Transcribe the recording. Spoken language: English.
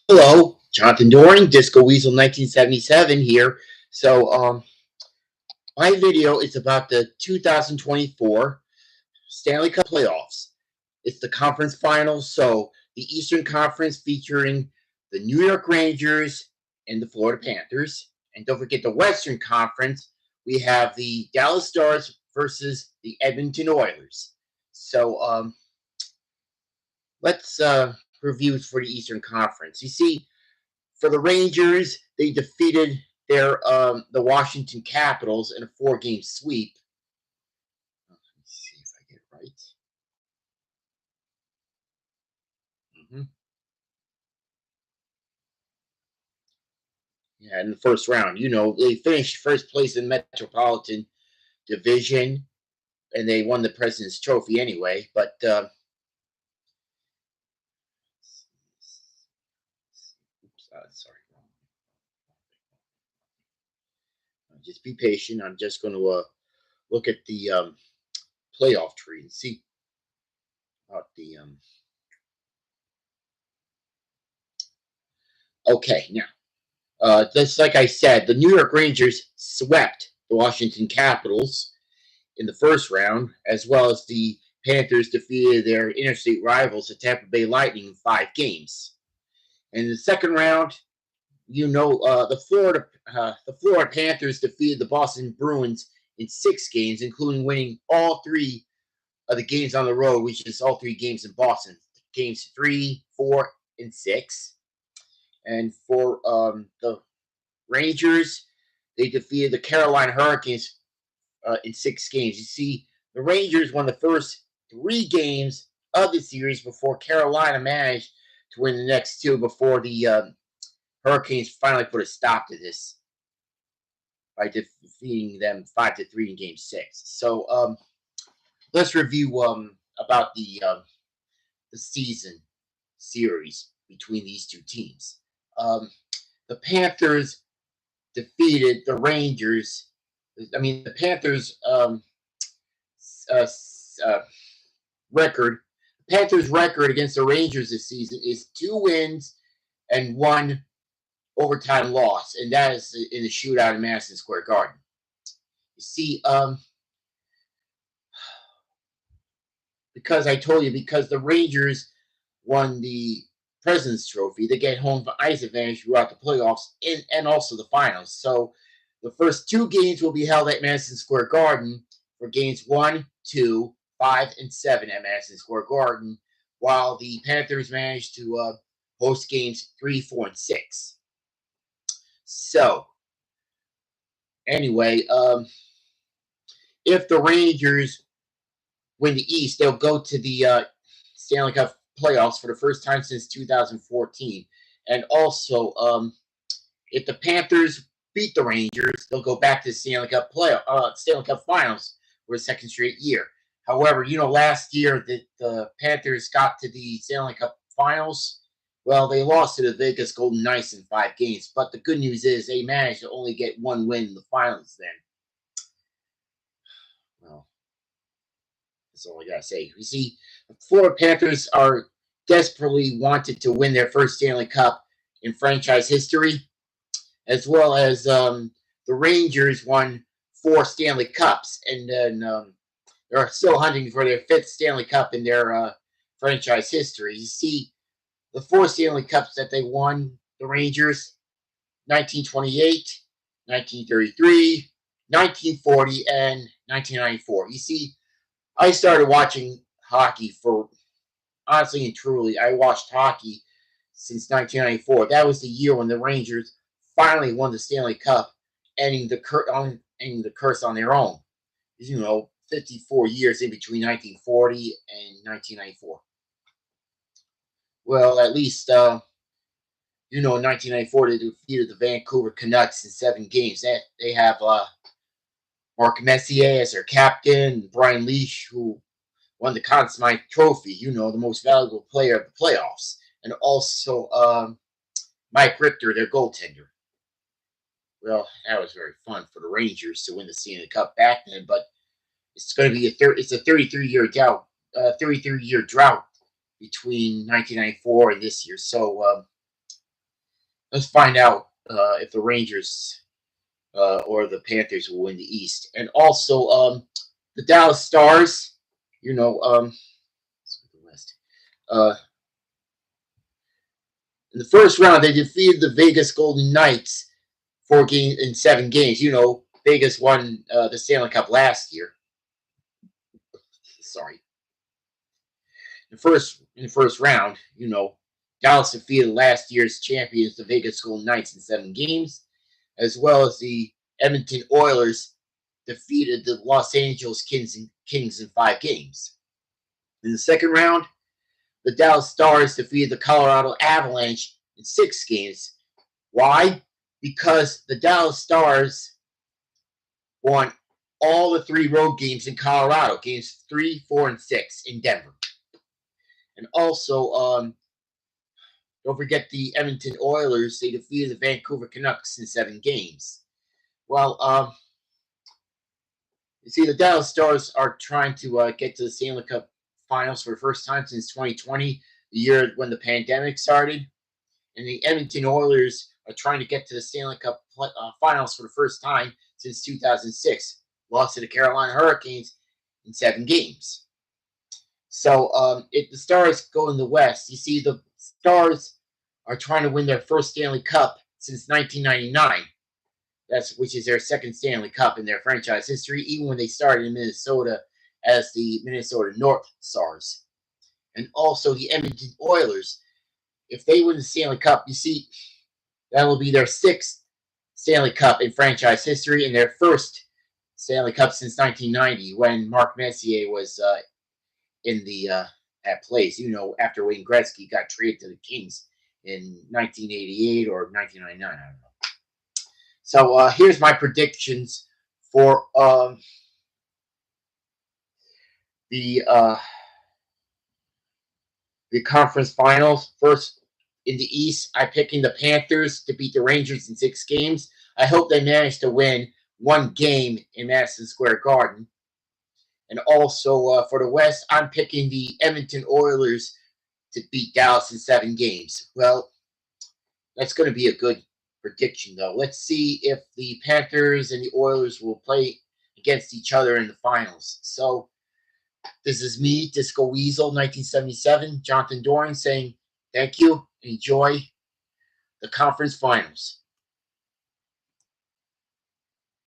Hello, Jonathan Doring, Disco Weasel 1977 here. So, my video is about the 2024 Stanley Cup playoffs. It's the conference finals, so the Eastern Conference featuring the New York Rangers and the Florida Panthers. And don't forget the Western Conference, we have the Dallas Stars versus the Edmonton Oilers. So, let's review for the Eastern Conference. You see, for the Rangers, they defeated the Washington Capitals in a 4-game sweep. Let me see if I get it right. Mm-hmm. Yeah, in the first round, they finished first place in Metropolitan Division, and they won the President's Trophy anyway. But oops, sorry, just be patient. I'm just going to look at the playoff tree and see about the. Okay, now just like I said, the New York Rangers swept the Washington Capitals in the first round, as well as the Panthers defeated their interstate rivals, the Tampa Bay Lightning, in 5 games. In the second round, the Florida Panthers defeated the Boston Bruins in 6 games, including winning all 3 of the games on the road, which is all 3 games in Boston, games 3, 4, and 6. And for the Rangers, they defeated the Carolina Hurricanes in 6 games. You see, the Rangers won the first 3 games of the series before Carolina managed to win the next 2 before the Hurricanes finally put a stop to this by defeating them 5-3 in Game 6. So let's review about the season series between these two teams. The Panthers defeated the Rangers. I mean, the Panthers uh, uh, record. The Panthers' record against the Rangers this season is 2 wins and 1 overtime loss, and that is in the shootout in Madison Square Garden. You see, because the Rangers won the President's Trophy, they get home ice advantage throughout the playoffs and also the finals. So the first 2 games will be held at Madison Square Garden for games 1, 2, 5, and 7 at Madison Square Garden, while the Panthers managed to host games 3, 4, and 6. So anyway, if the Rangers win the East, they'll go to the Stanley Cup playoffs for the first time since 2014. And also, if the Panthers beat the Rangers, they'll go back to the Stanley Cup Finals for a second straight year. However, last year the Panthers got to the Stanley Cup Finals. Well, they lost to the Vegas Golden Knights in 5 games. But the good news is they managed to only get 1 win in the finals then. Well, that's all I gotta say. You see, the Florida Panthers are desperately wanted to win their first Stanley Cup in franchise history, as well as the Rangers won 4 Stanley Cups, and then they're still hunting for their 5th Stanley Cup in their franchise history. You see, the 4 Stanley Cups that they won, the Rangers, 1928, 1933, 1940, and 1994. You see, I started watching hockey for honestly and truly. I watched hockey since 1994. That was the year when the Rangers finally won the Stanley Cup, ending the curse on their own. 54 years in between 1940 and 1994. Well, at least in 1994 they defeated the Vancouver Canucks in 7 games. They have Mark Messier as their captain, Brian Leetch, who won the Conn Smythe Trophy, the most valuable player of the playoffs, and also Mike Richter, their goaltender. Well, that was very fun for the Rangers to win the Stanley Cup back then, but it's going to be it's a 33-year drought between 1994 and this year. So let's find out if the Rangers or the Panthers will win the East. And also, the Dallas Stars, you know, the West. In the first round, they defeated the Vegas Golden Knights 7 games. Vegas won the Stanley Cup last year. Sorry. In the first round, Dallas defeated last year's champions, the Vegas Golden Knights, in 7 games, as well as the Edmonton Oilers defeated the Los Angeles Kings in 5 games. In the second round, the Dallas Stars defeated the Colorado Avalanche in 6 games. Why? Because the Dallas Stars won all the 3 road games in Colorado, games 3, 4, and 6 in Denver. And also, don't forget the Edmonton Oilers. They defeated the Vancouver Canucks in 7 games. Well, you see, the Dallas Stars are trying to get to the Stanley Cup Finals for the first time since 2020, the year when the pandemic started. And the Edmonton Oilers are trying to get to the Stanley Cup Finals for the first time since 2006. Lost to the Carolina Hurricanes in 7 games. So if the Stars go in the West, you see the Stars are trying to win their first Stanley Cup since 1999. Which is their second Stanley Cup in their franchise history, even when they started in Minnesota as the Minnesota North Stars. And also the Edmonton Oilers, if they win the Stanley Cup, you see, that will be their 6th Stanley Cup in franchise history and their first Stanley Cup since 1990, when Mark Messier was at place. After Wayne Gretzky got traded to the Kings in 1988 or 1999, I don't know. So here's my predictions for the conference finals. First, in the East, I'm picking the Panthers to beat the Rangers in 6 games. I hope they manage to win 1 game in Madison Square Garden. And also for the West, I'm picking the Edmonton Oilers to beat Dallas in 7 games. Well, that's going to be a good prediction, though. Let's see if the Panthers and the Oilers will play against each other in the finals. So this is me, Disco Weasel, 1977, Jonathan Doring, saying thank you. Enjoy the conference finals.